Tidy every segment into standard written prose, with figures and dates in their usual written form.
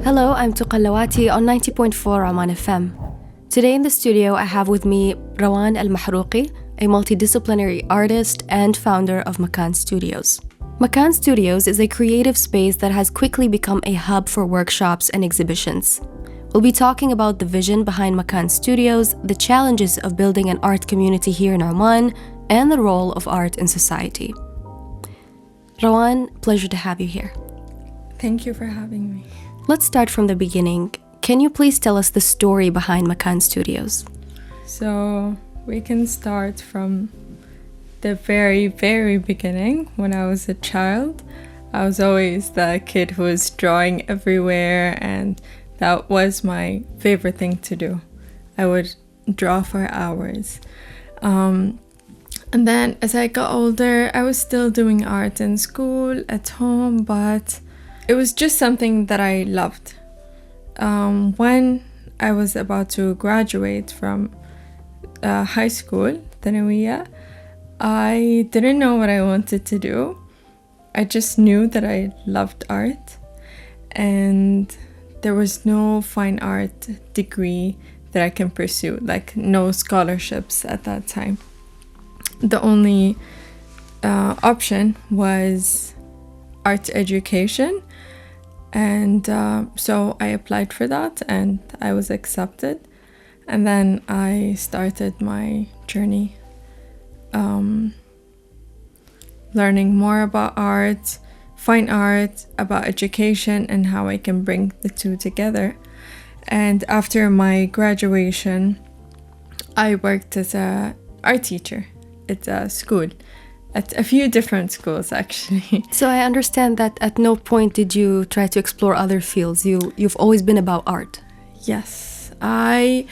Hello, I'm Tuqa Al Lawati on 90.4 Rawan FM. Today in the studio, I have with me Rawan Al Mahrouqi, a multidisciplinary artist and founder of Makan Studios. Makan Studios is a creative space that has quickly become a hub for workshops and exhibitions. We'll be talking about the vision behind Makan Studios, the challenges of building an art community here in Oman, and the role of art in society. Rawan, pleasure to have you here. Thank you for having me. Let's start from the beginning. Can you please tell us the story behind Makan Studios? So we can start from the very, very beginning. When I was a child, I was always the kid who was drawing everywhere, and that was my favorite thing to do. I would draw for hours. And then as I got older, I was still doing art in school, at home, but it was just something that I loved. When I was about to graduate from high school, Thanawiyya, I didn't know what I wanted to do. I just knew that I loved art, and there was no fine art degree that I can pursue, like no scholarships at that time. The only option was art education, and so I applied for that and I was accepted, and then I started my journey learning more about art, fine art, about education, and how I can bring the two together. And after my graduation, I worked as an art teacher at a school, at a few different schools actually. So I understand that at no point did you try to explore other fields. You've always been about art. Yes, I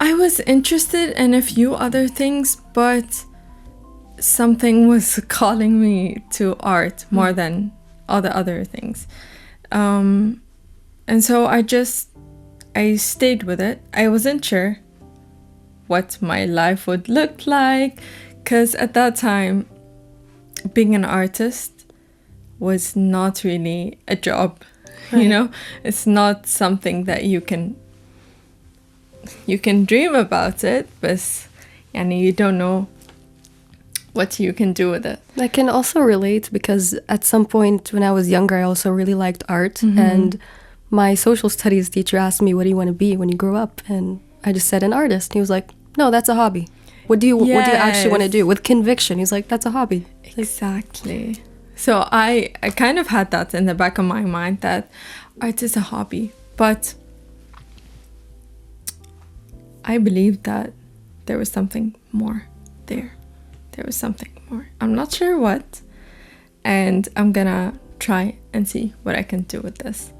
was interested in a few other things, but something was calling me to art more than all the other things. And so I stayed with it. I wasn't sure what my life would look like, because at that time, being an artist was not really a job. Right. You know, it's not something that you can dream about it, but you don't know what you can do with it. I can also relate, because at some point when I was younger, I also really liked art, and my social studies teacher asked me, what do you want to be when you grow up? And I just said an artist. And he was like, no, that's a hobby. What do you actually want to do? With conviction. He's like, that's a hobby. Exactly. So I kind of had that in the back of my mind, that art is a hobby. But I believed that there was something more there. There was something more. I'm not sure what. And I'm gonna try and see what I can do with this.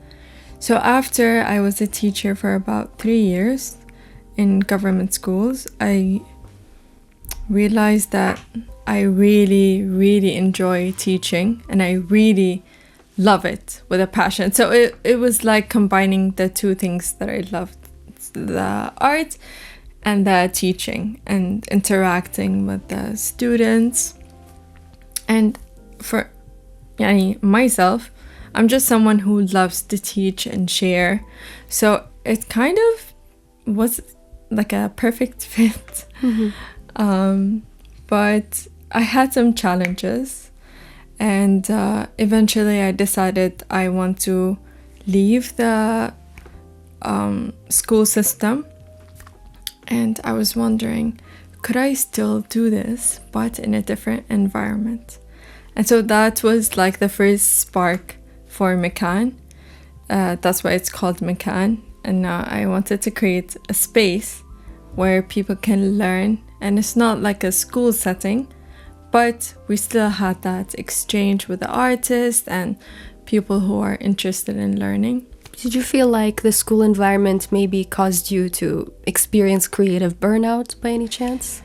So after I was a teacher for about 3 years in government schools, I realized that I really, really enjoy teaching, and I really love it with a passion. So it was like combining the two things that I loved, the art and the teaching and interacting with the students. And for myself, I'm just someone who loves to teach and share. So it kind of was like a perfect fit. But I had some challenges, and eventually I decided I want to leave the school system. And I was wondering, could I still do this, but in a different environment? And so that was like the first spark for Makan. That's why it's called Makan. And I wanted to create a space where people can learn. And it's not like a school setting, but we still had that exchange with the artists and people who are interested in learning. Did you feel like the school environment maybe caused you to experience creative burnout by any chance?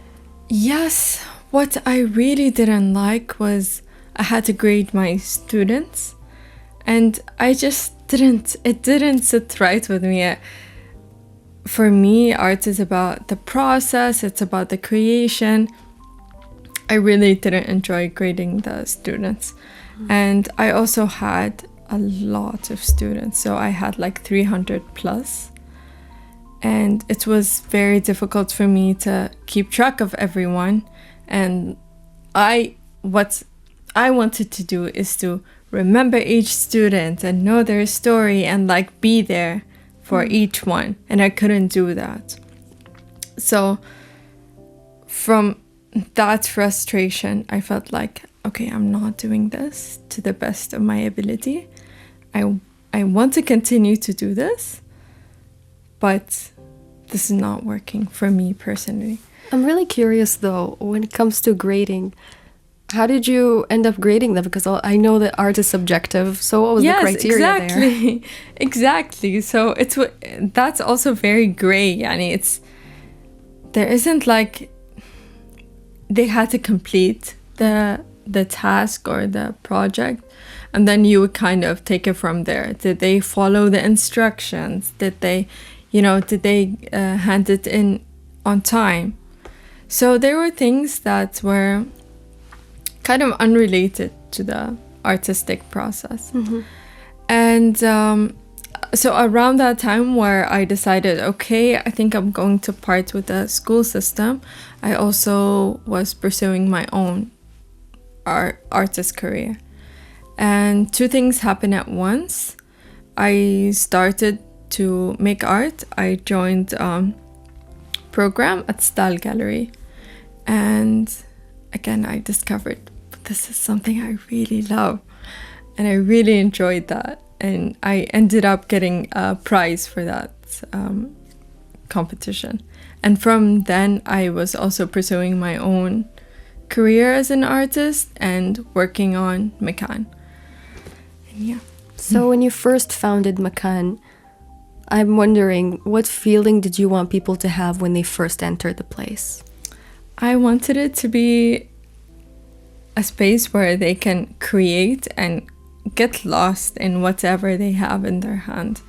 Yes. What I really didn't like was I had to grade my students, and it didn't sit right with me. For me, art is about the process, it's about the creation. I really didn't enjoy grading the students. And I also had a lot of students. So I had like 300 plus. And it was very difficult for me to keep track of everyone. And what I wanted to do is to remember each student and know their story and like be there for each one. And I couldn't do that. So from that frustration, I felt like, okay, I'm not doing this to the best of my ability. I want to continue to do this, but this is not working for me personally. I'm really curious though, when it comes to grading, how did you end up grading them? Because I know that art is subjective, so what was the criteria there? Exactly. So that's also very gray. Yani there isn't like they had to complete the task or the project, and then you would kind of take it from there. Did they follow the instructions? Did they hand it in on time? So there were things that were kind of unrelated to the artistic process. And so around that time where I decided, okay, I think I'm going to part with the school system, I also was pursuing my own artist career. And two things happened at once. I started to make art. I joined program at Style Gallery, and again I discovered this is something I really love, and I really enjoyed that, and I ended up getting a prize for that competition. And from then I was also pursuing my own career as an artist and working on Makan. And yeah. So when you first founded Makan, I'm wondering, what feeling did you want people to have when they first entered the place? I wanted it to be a space where they can create and get lost in whatever they have in their hand.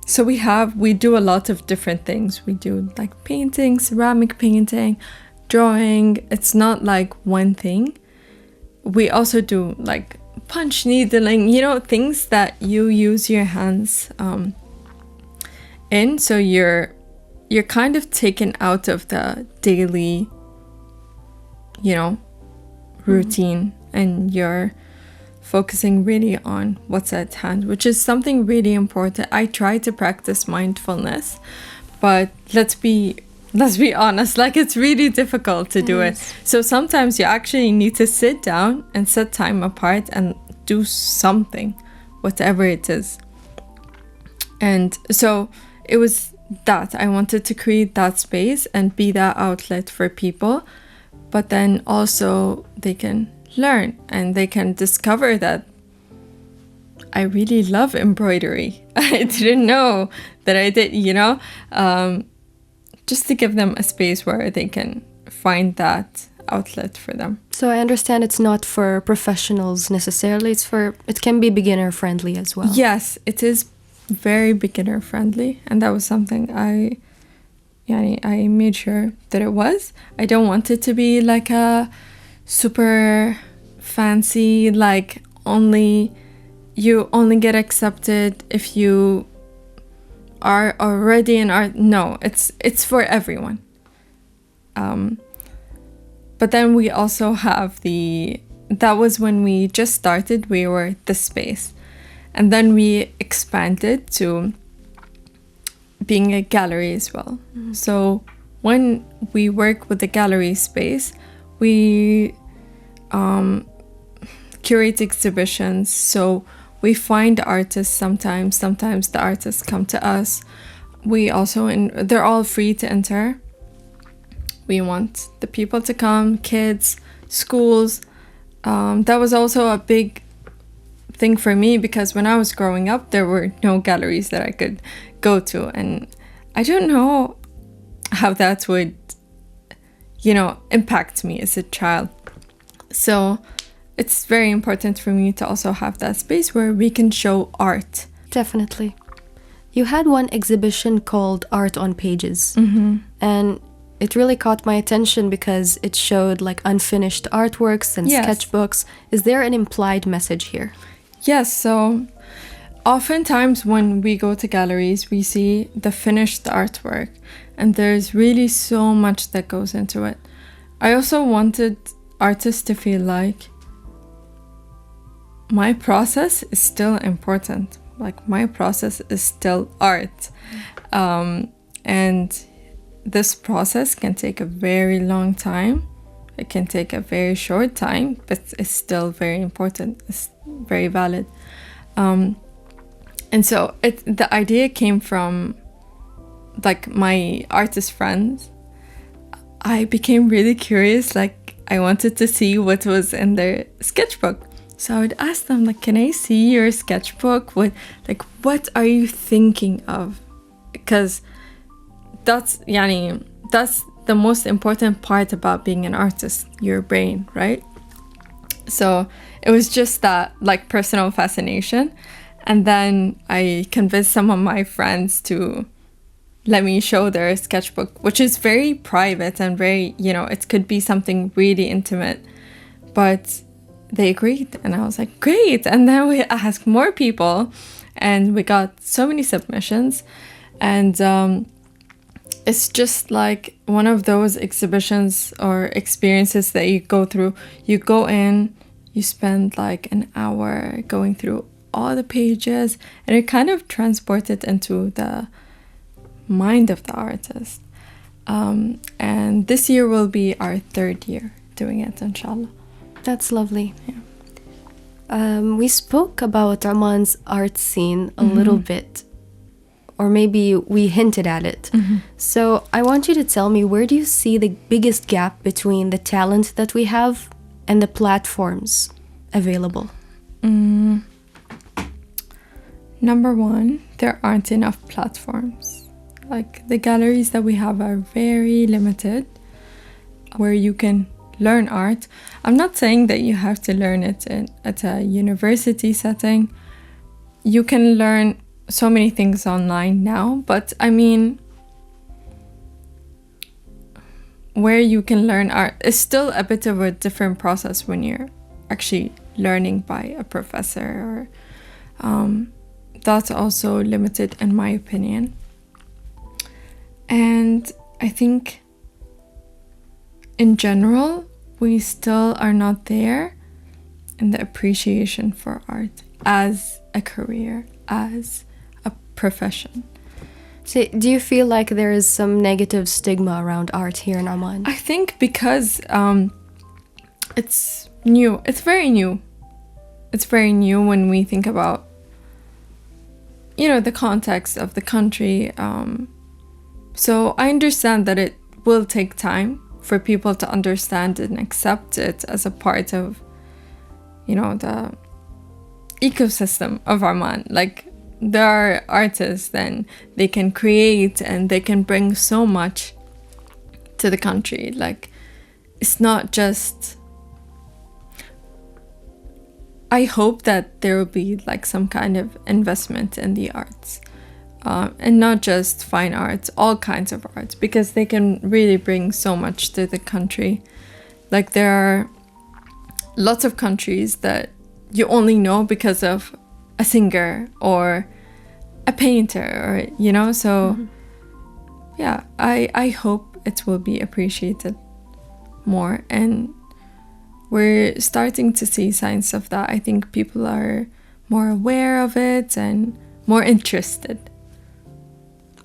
So we do a lot of different things. We do like painting, ceramic painting, drawing. It's not like one thing. We also do like punch needling, things that you use your hands in. So you're kind of taken out of the daily, routine, and you're focusing really on what's at hand, which is something really important. I try to practice mindfulness, but let's be honest, like it's really difficult to do it. So sometimes you actually need to sit down and set time apart and do something, whatever it is. And so it was that I wanted to create that space and be that outlet for people, but then also they can learn and they can discover that I really love embroidery. I didn't know that I did, just to give them a space where they can find that outlet for them. So I understand it's not for professionals necessarily, it can be beginner friendly as well. Yes, it is very beginner friendly, and that was something I made sure that it was. I don't want it to be like a super fancy, like you only get accepted if you are already in art. No, it's for everyone. But then we also have that was when we just started, we were the space. And then we expanded to being a gallery as well. Mm-hmm. So when we work with the gallery space, we curate exhibitions. So we find artists sometimes the artists come to us. We also, they're all free to enter. We want the people to come, kids, schools. That was also a big thing for me, because when I was growing up, there were no galleries that I could go to. And I don't know how that would, impact me as a child. So it's very important for me to also have that space where we can show art. Definitely. You had one exhibition called Art on Pages. Mm-hmm. And it really caught my attention because it showed like unfinished artworks and Yes. sketchbooks. Is there an implied message here? Yes, so oftentimes when we go to galleries, we see the finished artwork, and there's really so much that goes into it. I also wanted artists to feel like my process is still important. Like, my process is still art. And this process can take a very long time. It can take a very short time, but it's still very important. It's very valid. And so the idea came from like my artist friends. I became really curious. Like, I wanted to see what was in their sketchbook. So I would ask them, like, can I see your sketchbook? What are you thinking of? Because that's the most important part about being an artist, your brain, right? So it was just that like personal fascination. And then I convinced some of my friends to let me show their sketchbook, which is very private and very, it could be something really intimate. But they agreed, and I was like, great. And then we asked more people, and we got so many submissions. And it's just like one of those exhibitions or experiences that you go through. You go in, you spend like an hour going through all the pages, and you're kind of transported into the mind of the artist. And this year will be our 3rd year doing it, inshallah. That's lovely. Yeah. We spoke about Oman's art scene a little bit, or maybe we hinted at it. So I want you to tell me, where do you see the biggest gap between the talent that we have and the platforms available? Number one, there aren't enough platforms. Like, the galleries that we have are very limited where you can learn art. I'm not saying that you have to learn it at a university setting. You can learn so many things online now, but I mean, where you can learn art is still a bit of a different process when you're actually learning by a professor, or that's also limited in my opinion. And I think in general, we still are not there in the appreciation for art as a career, as a profession. So do you feel like there is some negative stigma around art here in Oman? I think because it's new. It's very new. It's very new when we think about, the context of the country. So I understand that it will take time for people to understand and accept it as a part of, the ecosystem of Oman. Like, there are artists, and they can create and they can bring so much to the country. Like, it's not just... I hope that there will be like some kind of investment in the arts, and not just fine arts, all kinds of arts, because they can really bring so much to the country. Like, there are lots of countries that you only know because of a singer or a painter, or so yeah, I hope it will be appreciated more, and we're starting to see signs of that. I think people are more aware of it and more interested.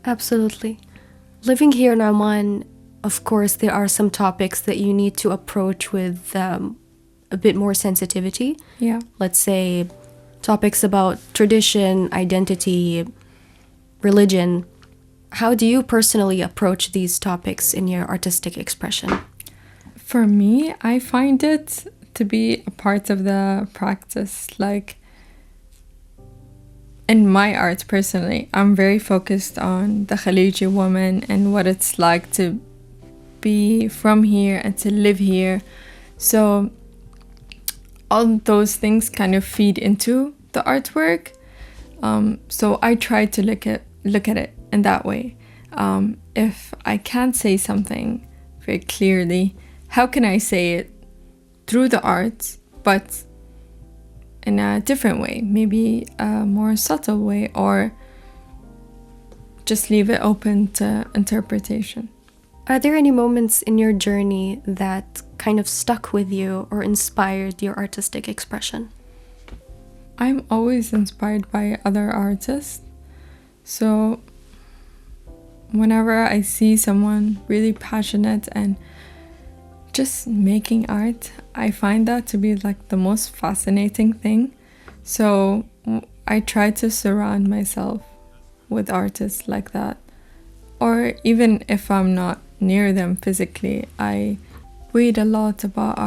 Absolutely. Living here in Oman, of course, there are some topics that you need to approach with a bit more sensitivity. Yeah. Let's say topics about tradition, identity, religion. How do you personally approach these topics in your artistic expression? For me, I find it to be a part of the practice. Like, in my art personally, I'm very focused on the Khaliji woman and what it's like to be from here and to live here. So all those things kind of feed into the artwork. So I try to look at it in that way. If I can't say something very clearly, how can I say it through the art, but in a different way, maybe a more subtle way, or just leave it open to interpretation. Are there any moments in your journey that kind of stuck with you or inspired your artistic expression? I'm always inspired by other artists. So whenever I see someone really passionate and just making art, I find that to be like the most fascinating thing. So I try to surround myself with artists like that. Or even if I'm not near them physically, I read a lot about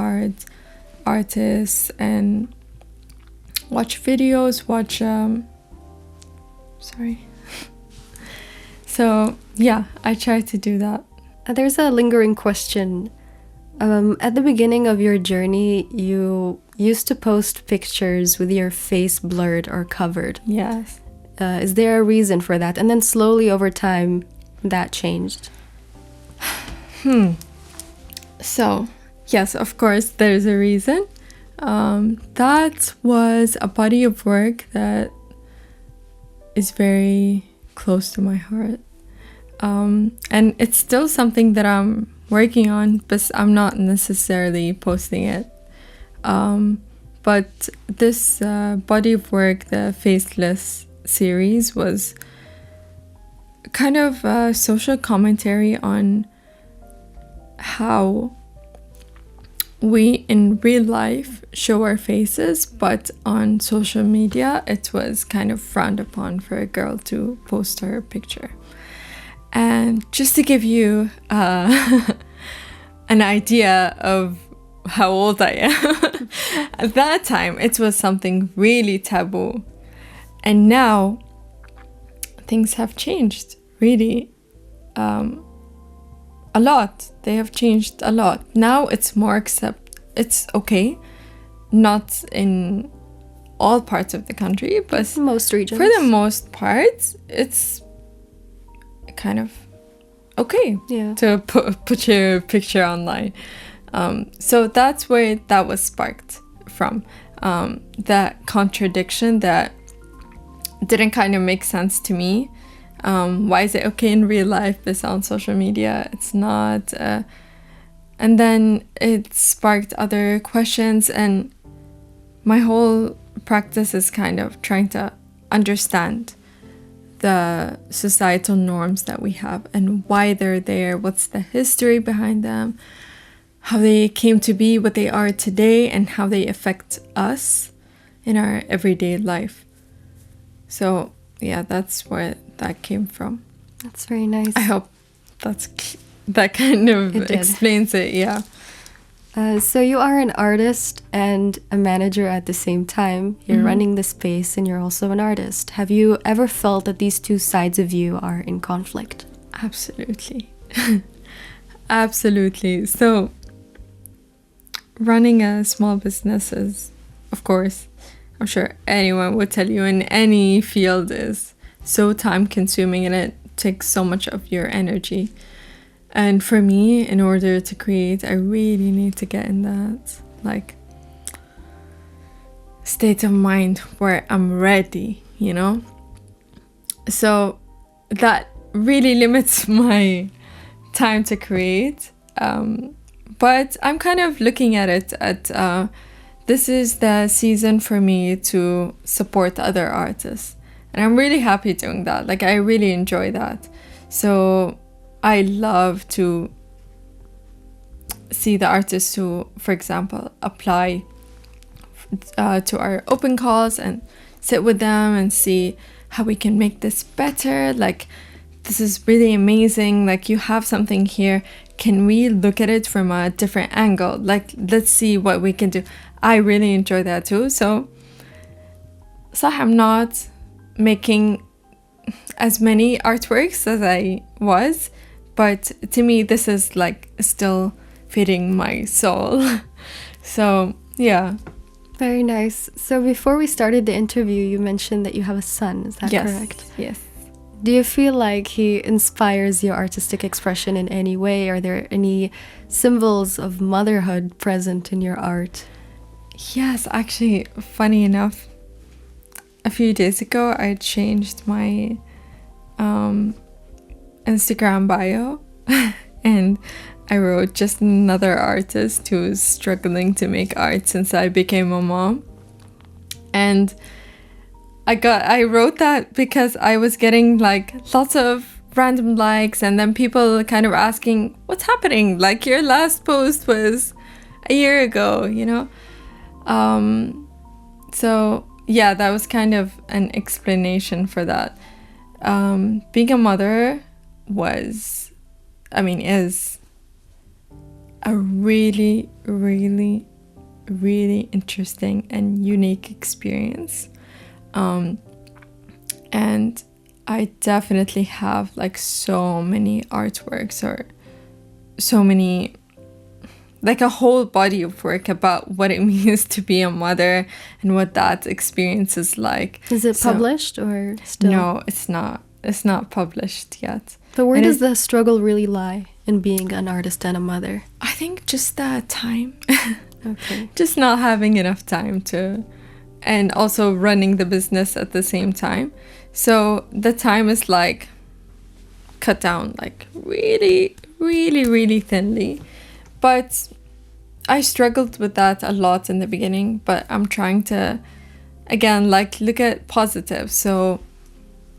artists, and watch videos, So yeah, I try to do that. There's a lingering question. At the beginning of your journey, you used to post pictures with your face blurred or covered. Yes. Is there a reason for that? And then slowly over time, that changed. So, yes, of course, there's a reason. That was a body of work that is very close to my heart. And it's still something that I'm working on, but I'm not necessarily posting it. But this body of work, the Faceless series, was kind of a social commentary on how we in real life show our faces, but on social media it was kind of frowned upon for a girl to post her picture. And just to give you an idea of how old I am, at that time it was something really taboo. And now things have changed, really. A lot. They have changed a lot. Now it's more it's okay. Not in all parts of the country, but most regions. For the most part, it's kind of okay to put your picture online. So that's where that was sparked from. That contradiction that didn't kind of make sense to me. Why is it okay in real life, but on social media it's not? And then it sparked other questions, and my whole practice is kind of trying to understand the societal norms that we have and why they're there, what's the history behind them, how they came to be what they are today, and how they affect us in our everyday life. So yeah, that's where that came from. That's very nice. I hope that kind of explains it. Yeah. So you are an artist and a manager at the same time. You're running the space and you're also an artist. Have you ever felt that these two sides of you are in conflict? Absolutely. Absolutely. So running a small business is, of course, I'm sure anyone would tell you in any field, is so time consuming, and it takes so much of your energy. And for me, in order to create, I really need to get in that state of mind where I'm ready, So that really limits my time to create. But I'm kind of looking at it this is the season for me to support other artists. And I'm really happy doing that. I really enjoy that. So I love to see the artists who, for example, apply to our open calls and sit with them and see how we can make this better. This is really amazing. You have something here. Can we look at it from a different angle? Let's see what we can do. I really enjoy that too. So I'm not making as many artworks as I was, but to me this is still feeding my soul. So yeah. Very nice. So before we started the interview, you mentioned that you have a son. Is that correct? Yes. Do you feel like he inspires your artistic expression in any way? Are there any symbols of motherhood present in your art? Yes, actually, funny enough, a few days ago I changed my Instagram bio and I wrote just another artist who's struggling to make art since I became a mom. And I wrote that because I was getting like lots of random likes, and then people kind of asking, what's happening? Like, your last post was a year ago, you know? So yeah, that was kind of an explanation for that. Being a mother is a really, really, really interesting and unique experience. And I definitely have like so many artworks, or so many, like a whole body of work about what it means to be a mother and what that experience is like. Is it published or still? No, it's not. It's not published yet. But where does the struggle really lie in being an artist and a mother? I think just that time. Okay. Just not having enough time to, and also running the business at the same time. So the time is like cut down like really, really, really thinly. But I struggled with that a lot in the beginning, but I'm trying to, again, like look at positive. So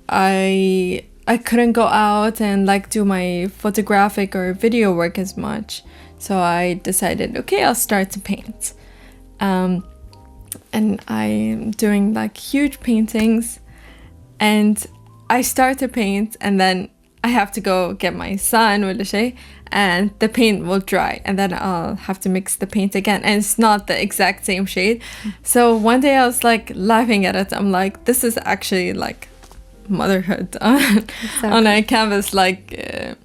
I couldn't go out and like do my photographic or video work as much. So I decided, okay, I'll start to paint. And I'm doing like huge paintings, and I start to paint, and then I have to go get my son and the paint will dry, and then I'll have to mix the paint again, and it's not the exact same shade. So one day I was like laughing at it. I'm like, this is actually like motherhood on a canvas. Like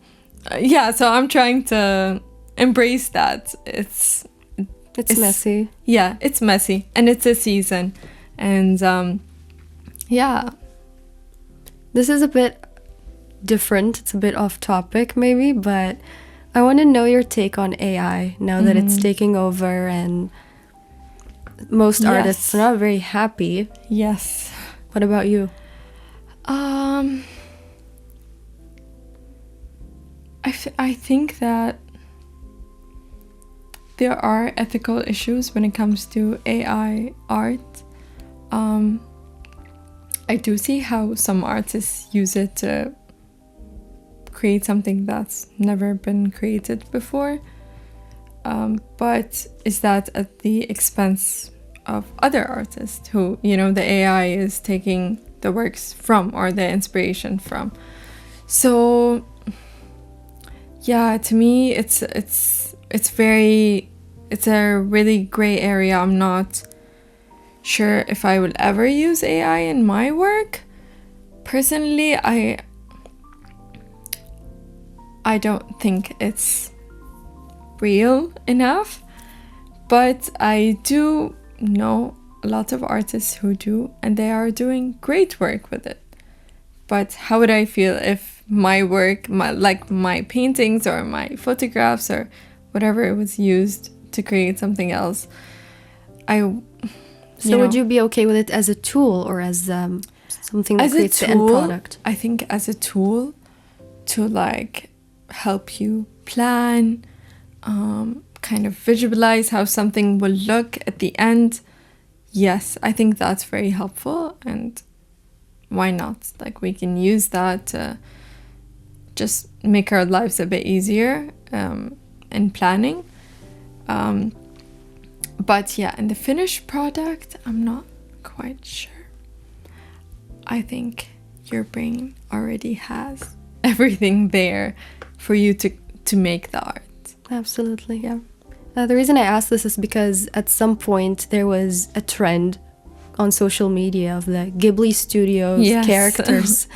so I'm trying to embrace that. It's messy. Yeah, it's messy, and it's a season. And this is a bit different. It's a bit off topic maybe, but I want to know your take on AI now that it's taking over, and most artists are not very happy. Yes. What about you? I think that there are ethical issues when it comes to AI art. I do see how some artists use it to create something that's never been created before. But is that at the expense of other artists who, you know, the AI is taking the works from, or the inspiration from? So yeah, to me it's a really gray area. I'm not sure if I will ever use AI in my work. Personally, I don't think it's real enough, but I do know a lot of artists who do, and they are doing great work with it. But how would I feel if my work, my paintings or my photographs or whatever it was used to create something else? Would you be okay with it as a tool, or as something that creates the end product? I think as a tool to like help you plan, kind of visualize how something will look at the end. Yes, I think that's very helpful, and why not? Like, we can use that to just make our lives a bit easier in planning. But yeah, in the finished product, I'm not quite sure. I think your brain already has everything there for you to make the art. Absolutely, yeah. The reason I asked this is because at some point there was a trend on social media of the Ghibli Studios characters.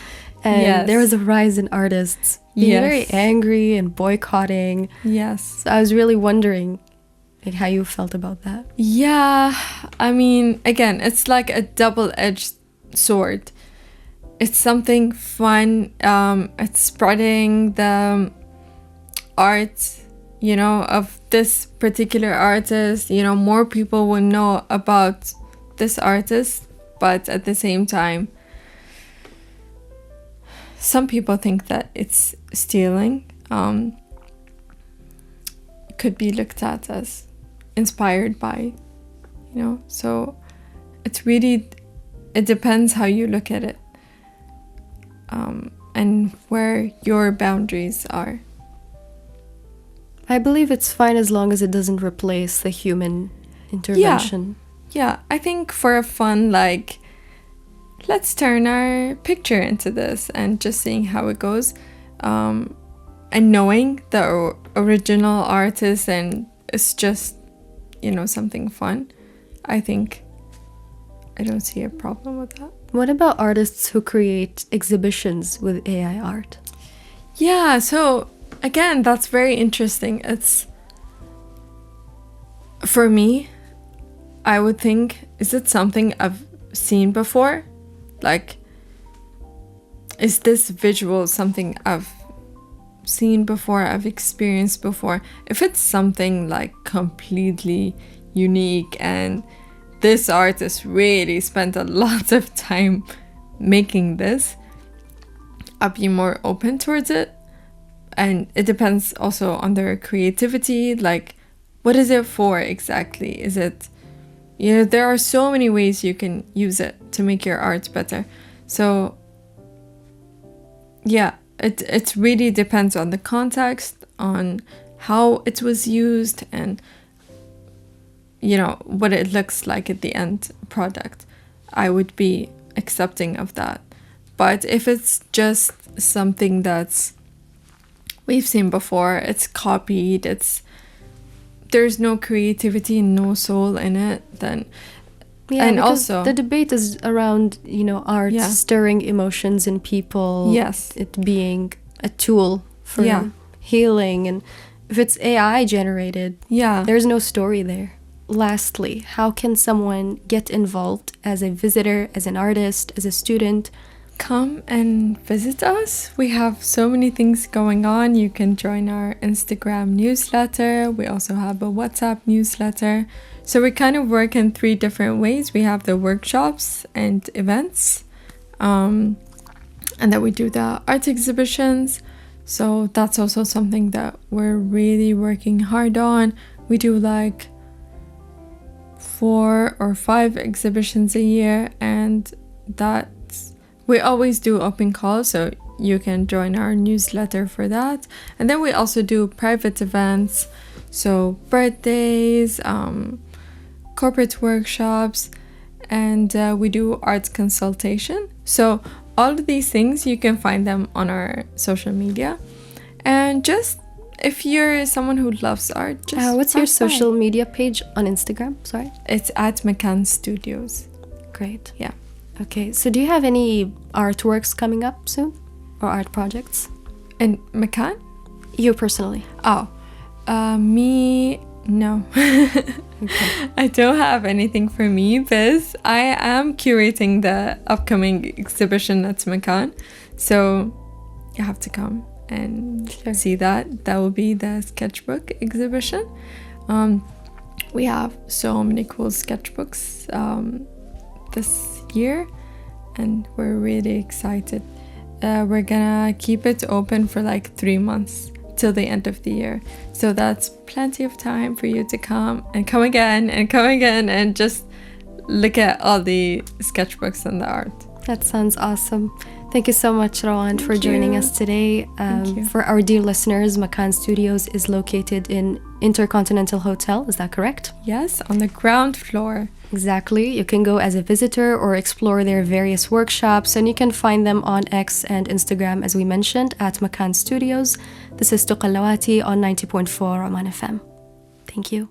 And there was a rise in artists being very angry and boycotting. Yes. So I was really wondering how you felt about that. Yeah, I mean, again, it's like a double-edged sword. it's something fun. It's spreading the art, you know, of this particular artist. You know, more people will know about this artist, but at the same time, some people think that it's stealing. Could be looked at as inspired by, you know. So it's really, it depends how you look at it, and where your boundaries are. I believe it's fine as long as it doesn't replace the human intervention. Yeah, I think for a fun, like, let's turn our picture into this and just seeing how it goes. And knowing the original artist, and it's just, you know, something fun. I think I don't see a problem with that. What about artists who create exhibitions with AI art? Yeah, so again, that's very interesting. It's, for me, I would think, is it something I've seen before? Like, is this visual something I've seen before, I've experienced before? If it's something like completely unique and this artist really spent a lot of time making this, I'll be more open towards it. And it depends also on their creativity. Like, what is it for exactly? Is it, you know, there are so many ways you can use it to make your art better. So yeah, it really depends on the context, on how it was used, and, you know, what it looks like at the end product. I would be accepting of that. But if it's just something that's we've seen before, it's copied, there's no creativity, no soul in it, then Yeah, and because also the debate is around, you know, art stirring emotions in people. Yes. It being a tool for healing. And if it's AI generated, there's no story there. Lastly, how can someone get involved as a visitor, as an artist, as a student? Come and visit us. We have so many things going on. You can join our Instagram newsletter. We also have a WhatsApp newsletter. So we kind of work in 3 different ways. We have the workshops and events, and then we do the art exhibitions. So that's also something that we're really working hard on. We do like 4 or 5 exhibitions a year, and we always do open calls, so you can join our newsletter for that. And then we also do private events, so birthdays, corporate workshops, and we do art consultation. So all of these things, you can find them on our social media. And just, if you're someone who loves art, just what's your social media page on Instagram? Sorry. It's at Makan Studios. Great. Yeah. Okay, so do you have any artworks coming up soon? Or art projects? In Makan? You personally? Me, no. Okay. I don't have anything for me, but I am curating the upcoming exhibition at Makan. So you have to come and see that. That will be the sketchbook exhibition. We have so many cool sketchbooks this year, and we're really excited. We're gonna keep it open for like 3 months till the end of the year, so that's plenty of time for you to come again and just look at all the sketchbooks and the art. That sounds awesome. Thank you so much, Rawan, for joining us today. For our dear listeners, Makan Studios is located in Intercontinental Hotel. Is that correct? Yes, on the ground floor. Exactly. You can go as a visitor or explore their various workshops, and you can find them on X and Instagram, as we mentioned, at Makan Studios. This is Tuqa Al Lawati on 90.4 Rawan FM. Thank you.